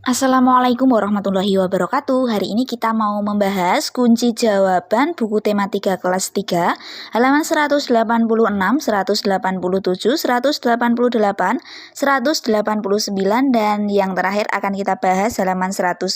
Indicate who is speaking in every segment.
Speaker 1: Assalamualaikum warahmatullahi wabarakatuh. Hari ini kita mau membahas kunci jawaban buku tematika kelas 3 halaman 186, 187, 188, 189 dan yang terakhir akan kita bahas halaman 190.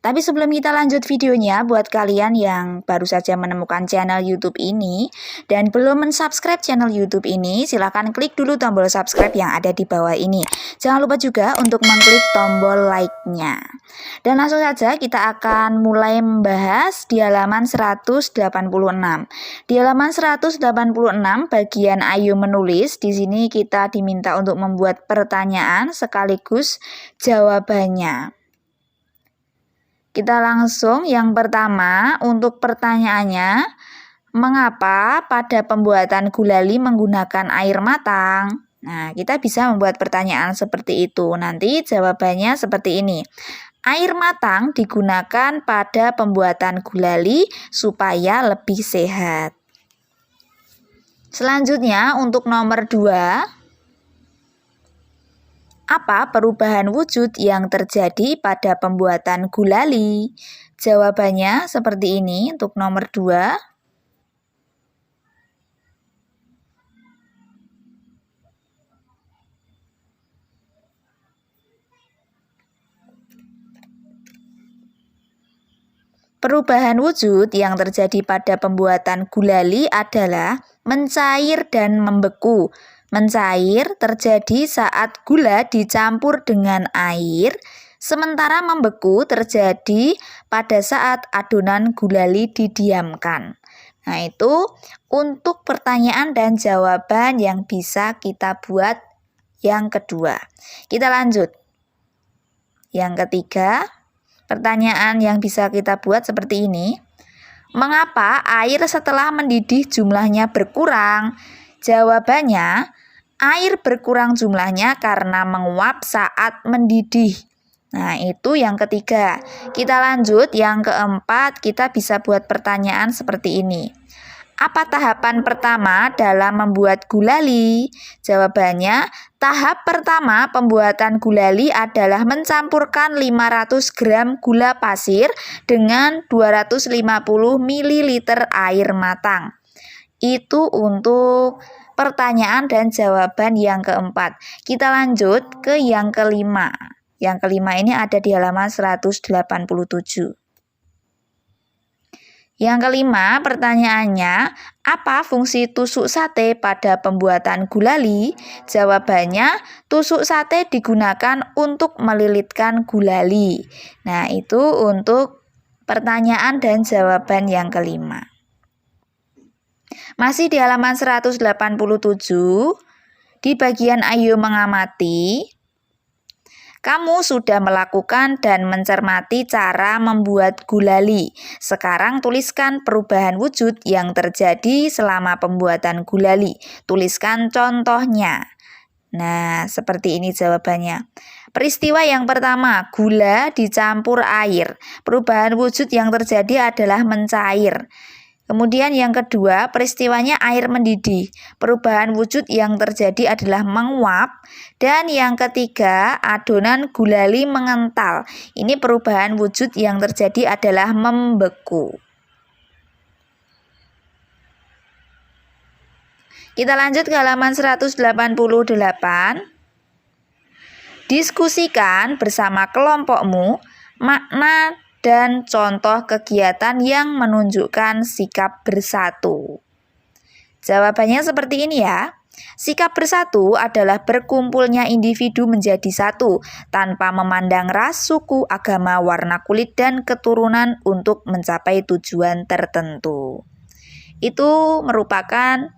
Speaker 1: Tapi sebelum kita lanjut videonya, buat kalian yang baru saja menemukan channel YouTube ini dan belum mensubscribe channel YouTube ini, silahkan klik dulu tombol subscribe yang ada di bawah ini. Jangan lupa juga untuk mengklik tombol like-nya. Dan langsung saja kita akan mulai membahas di halaman 186. Di halaman 186 bagian ayo menulis, di sini kita diminta untuk membuat pertanyaan sekaligus jawabannya. Kita langsung yang pertama untuk pertanyaannya, mengapa pada pembuatan gulali menggunakan air matang? Nah, kita bisa membuat pertanyaan seperti itu. Nanti jawabannya seperti ini. Air matang digunakan pada pembuatan gulali supaya lebih sehat. Selanjutnya untuk nomor 2. Apa perubahan wujud yang terjadi pada pembuatan gulali? Jawabannya seperti ini untuk nomor 2. Perubahan wujud yang terjadi pada pembuatan gulali adalah mencair dan membeku. Mencair terjadi saat gula dicampur dengan air, sementara membeku terjadi pada saat adonan gulali didiamkan. Nah, itu untuk pertanyaan dan jawaban yang bisa kita buat yang kedua. Kita lanjut. Yang ketiga, pertanyaan yang bisa kita buat seperti ini. Mengapa air setelah mendidih jumlahnya berkurang? Jawabannya, air berkurang jumlahnya karena menguap saat mendidih. Nah, itu yang ketiga. Kita lanjut, yang keempat, kita bisa buat pertanyaan seperti ini. Apa tahapan pertama dalam membuat gulali? Jawabannya, tahap pertama pembuatan gulali adalah mencampurkan 500 gram gula pasir dengan 250 ml air matang. Itu untuk pertanyaan dan jawaban yang keempat. Kita lanjut ke yang kelima. Yang kelima ini ada di halaman 187. Yang kelima, pertanyaannya, apa fungsi tusuk sate pada pembuatan gulali? Jawabannya, tusuk sate digunakan untuk melilitkan gulali. Nah, itu untuk pertanyaan dan jawaban yang kelima. Masih di halaman 187, di bagian ayo mengamati, kamu sudah melakukan dan mencermati cara membuat gulali. Sekarang tuliskan perubahan wujud yang terjadi selama pembuatan gulali. Tuliskan contohnya. Nah, seperti ini jawabannya. Peristiwa yang pertama, gula dicampur air. Perubahan wujud yang terjadi adalah mencair. Kemudian yang kedua, peristiwanya air mendidih. Perubahan wujud yang terjadi adalah menguap. Dan yang ketiga, adonan gulali mengental. Ini perubahan wujud yang terjadi adalah membeku. Kita lanjut ke halaman 188. Diskusikan bersama kelompokmu makna dan contoh kegiatan yang menunjukkan sikap bersatu. Jawabannya seperti ini ya. Sikap bersatu adalah berkumpulnya individu menjadi satu tanpa memandang ras, suku, agama, warna kulit, dan keturunan untuk mencapai tujuan tertentu. Itu merupakan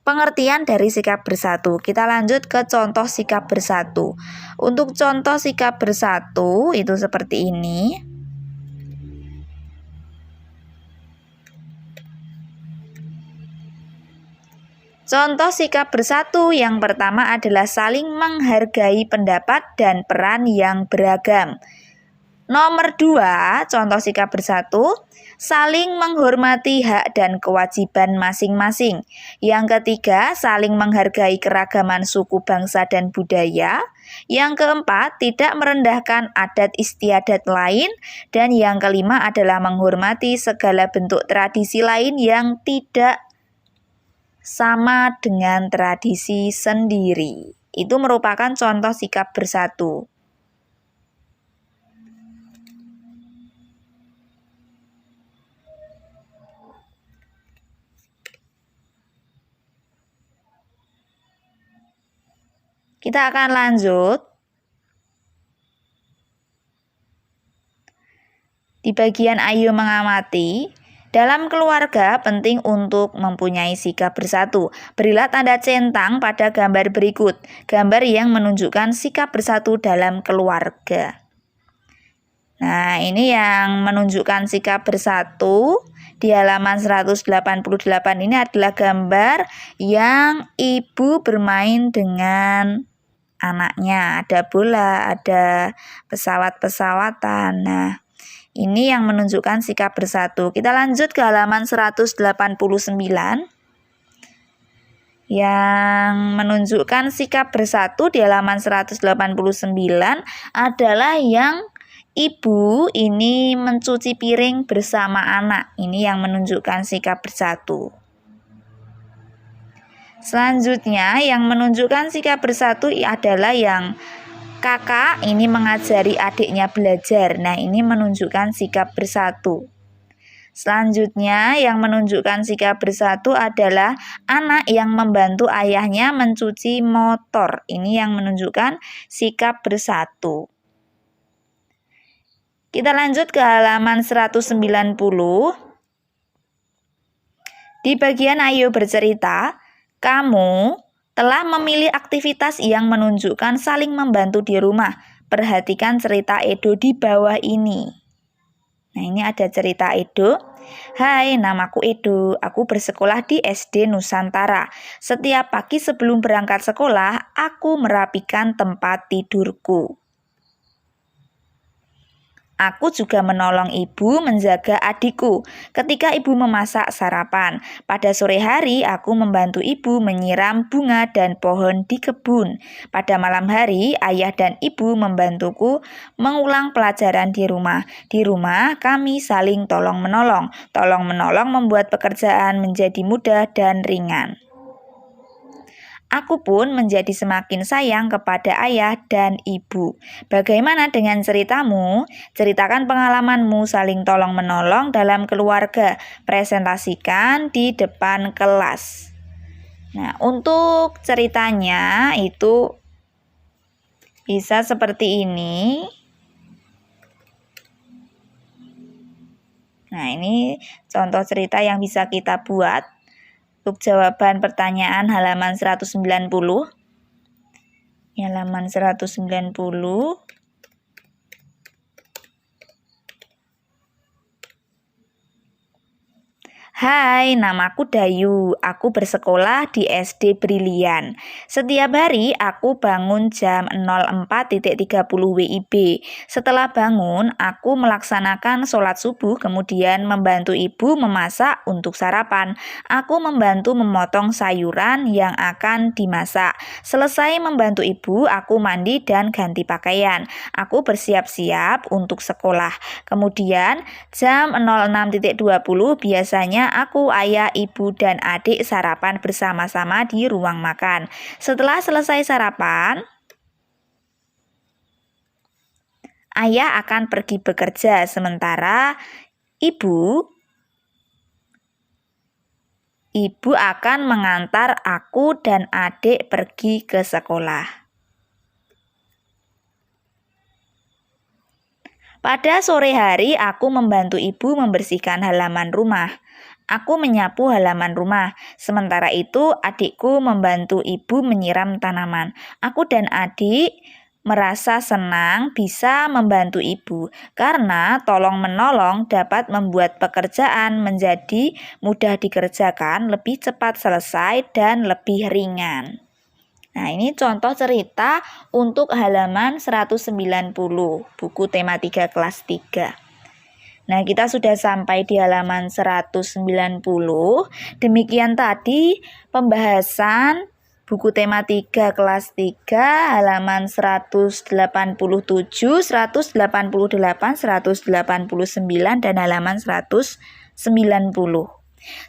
Speaker 1: pengertian dari sikap bersatu. Kita lanjut ke contoh sikap bersatu. Untuk contoh sikap bersatu itu seperti ini. Contoh sikap bersatu yang pertama adalah saling menghargai pendapat dan peran yang beragam. Nomor 2, contoh sikap bersatu, saling menghormati hak dan kewajiban masing-masing. Yang ketiga, saling menghargai keragaman suku, bangsa, dan budaya. Yang keempat, tidak merendahkan adat istiadat lain. Dan yang kelima adalah menghormati segala bentuk tradisi lain yang tidak sama dengan tradisi sendiri. Itu merupakan contoh sikap bersatu. Kita akan lanjut. Di bagian ayo mengamati, dalam keluarga penting untuk mempunyai sikap bersatu. Berilah tanda centang pada gambar berikut, gambar yang menunjukkan sikap bersatu dalam keluarga. Nah, ini yang menunjukkan sikap bersatu. Di halaman 188 ini adalah gambar yang ibu bermain dengan anaknya. Ada bola, ada pesawat-pesawatan. Nah, ini yang menunjukkan sikap bersatu. Kita lanjut ke halaman 189. Yang menunjukkan sikap bersatu di halaman 189 adalah yang ibu ini mencuci piring bersama anak. Ini yang menunjukkan sikap bersatu. Selanjutnya yang menunjukkan sikap bersatu adalah yang kakak ini mengajari adiknya belajar. Nah, ini menunjukkan sikap bersatu. Selanjutnya yang menunjukkan sikap bersatu adalah anak yang membantu ayahnya mencuci motor. Ini yang menunjukkan sikap bersatu. Kita lanjut ke halaman 190. Di bagian ayo bercerita, kamu telah memilih aktivitas yang menunjukkan saling membantu di rumah. Perhatikan cerita Edo di bawah ini. Nah, ini ada cerita Edo. Hai, namaku Edo. Aku bersekolah di SD Nusantara. Setiap pagi sebelum berangkat sekolah, aku merapikan tempat tidurku. Aku juga menolong ibu menjaga adikku ketika ibu memasak sarapan. Pada sore hari, aku membantu ibu menyiram bunga dan pohon di kebun. Pada malam hari, ayah dan ibu membantuku mengulang pelajaran di rumah. Di rumah, kami saling tolong-menolong. Tolong-menolong membuat pekerjaan menjadi mudah dan ringan. Aku pun menjadi semakin sayang kepada ayah dan ibu. Bagaimana dengan ceritamu? Ceritakan pengalamanmu saling tolong-menolong dalam keluarga. Presentasikan di depan kelas. Nah, untuk ceritanya itu bisa seperti ini. Nah, ini contoh cerita yang bisa kita buat. Untuk jawaban pertanyaan halaman 190. Halaman 190. Hai, namaku Dayu. Aku bersekolah di SD Brilian. Setiap hari aku bangun jam 04.30 WIB. Setelah bangun, aku melaksanakan sholat subuh, kemudian membantu ibu memasak untuk sarapan. Aku membantu memotong sayuran yang akan dimasak. Selesai membantu ibu, aku mandi dan ganti pakaian. Aku bersiap-siap untuk sekolah. Kemudian jam 06.20 biasanya aku, ayah, ibu, dan adik sarapan bersama-sama di ruang makan. Setelah selesai sarapan, ayah akan pergi bekerja, sementara ibu akan mengantar aku dan adik pergi ke sekolah. Pada sore hari, aku membantu ibu membersihkan halaman rumah. Aku menyapu halaman rumah. Sementara itu, adikku membantu ibu menyiram tanaman. Aku dan adik merasa senang bisa membantu ibu karena tolong-menolong dapat membuat pekerjaan menjadi mudah dikerjakan, lebih cepat selesai, dan lebih ringan. Nah, ini contoh cerita untuk halaman 190, buku tematika kelas 3. Nah, kita sudah sampai di halaman 190. Demikian tadi pembahasan Buku tematika kelas 3 halaman 187, 188, 189 dan halaman 190.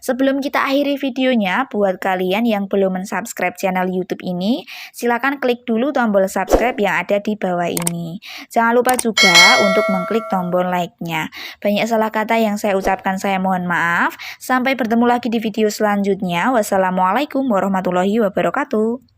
Speaker 1: Sebelum kita akhiri videonya, buat kalian yang belum mensubscribe channel YouTube ini, silakan klik dulu tombol subscribe yang ada di bawah ini. Jangan lupa juga untuk mengklik tombol like-nya. Banyak salah kata yang saya ucapkan, saya mohon maaf. Sampai bertemu lagi di video selanjutnya. Wassalamualaikum warahmatullahi wabarakatuh.